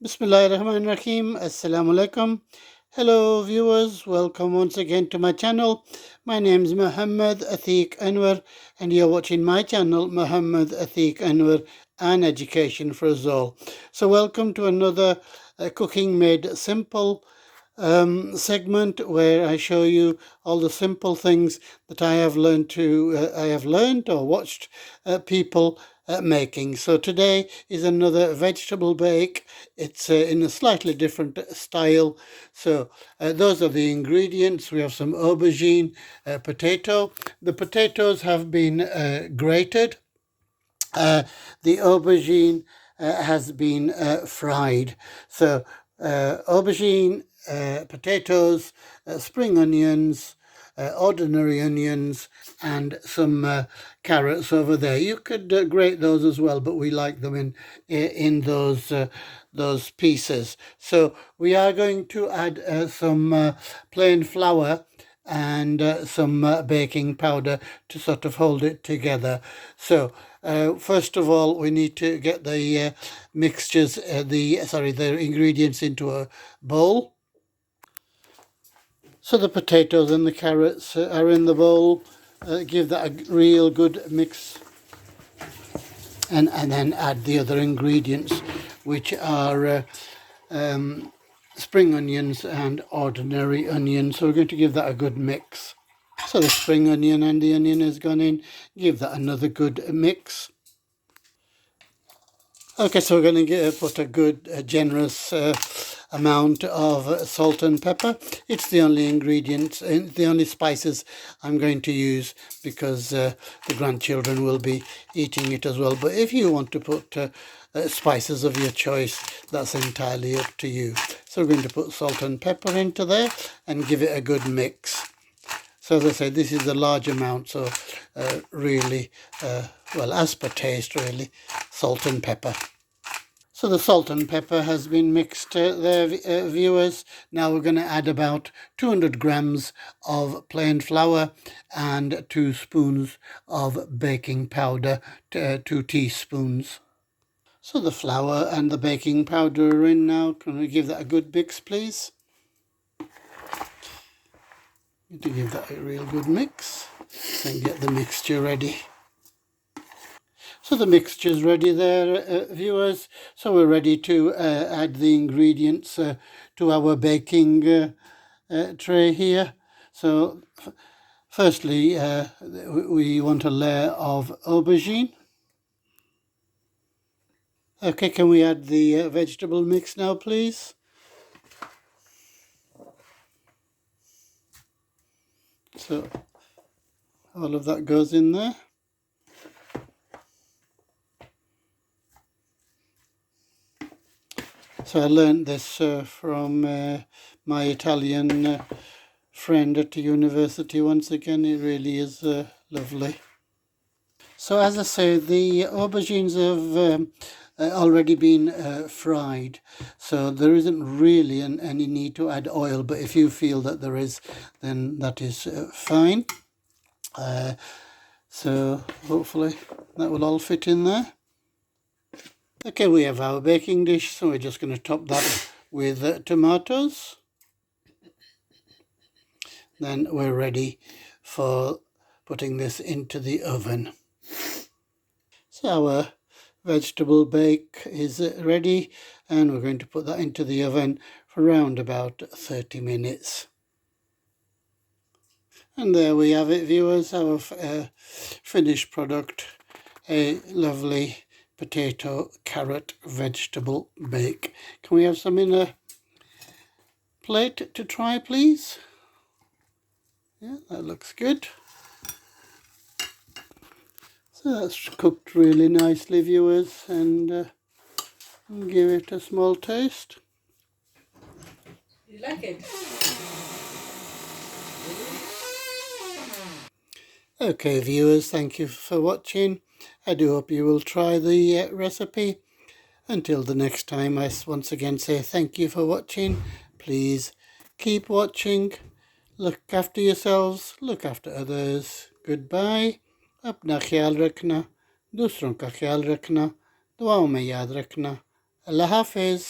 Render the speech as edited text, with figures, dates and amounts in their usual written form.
Bismillahirrahmanirrahim. Assalamu alaikum. Hello viewers, welcome once again to my channel. My name is Muhammad Atiq Anwar and you're watching my channel Muhammad Atiq Anwar and Education for Us All. So welcome to another Cooking Made Simple segment where I show you all the simple things that I have learned or watched people making. So today is another vegetable bake. It's in a slightly different style. So those are the ingredients. We have some aubergine, potato. The potatoes have been grated. The aubergine has been fried. So aubergine, potatoes, spring onions, ordinary onions, and some carrots over there. You could grate those as well, but we like them in those pieces. So we are going to add some plain flour and some baking powder to sort of hold it together. So first of all, we need to get the the ingredients into a bowl. So the potatoes and the carrots are in the bowl. Give that a real good mix, and then add the other ingredients, which are spring onions and ordinary onions. So we're going to give that a good mix. So the spring onion and the onion has gone in. Give that another good mix. Okay, so we're going to put a good, generous amount of salt and pepper. It's the only ingredients, the only spices I'm going to use because the grandchildren will be eating it as well. But if you want to put spices of your choice, that's entirely up to you. So we're going to put salt and pepper into there and give it a good mix. So as I say, this is a large amount, so really, well, as per taste, really, salt and pepper. So the salt and pepper has been mixed there, viewers. Now we're going to add about 200 grams of plain flour and 2 spoons of baking powder, 2 teaspoons. So the flour and the baking powder are in now. Can we give that a good mix, please? Need to give that a real good mix and get the mixture ready. So the mixture's ready there, viewers. So we're ready to add the ingredients to our baking tray here. So firstly, we want a layer of aubergine. Okay, can we add the vegetable mix now, please? So all of that goes in there. So I learned this from my Italian friend at the university once again. It really is lovely. So as I say, the aubergines have already been fried, so there isn't really any need to add oil, but if you feel that there is, then that is fine. So hopefully that will all fit in there. Okay, we have our baking dish, so we're just going to top that with tomatoes. Then we're ready for putting this into the oven. So our vegetable bake is ready, and we're going to put that into the oven for around about 30 minutes. And there we have it, viewers, our finished product, a lovely potato, carrot, vegetable bake. Can we have some in a plate to try, please? Yeah, that looks good. So that's cooked really nicely, viewers, and I'll give it a small taste. You like it? Okay, viewers, thank you for watching. I do hope you will try the recipe. Until the next time, I once again say thank you for watching. Please keep watching. Look after yourselves. Look after others. Goodbye. अपना ख्याल रखना, दूसरों का ख्याल रखना, दुआओं में याद रखना. अल्लाह हाफिज़.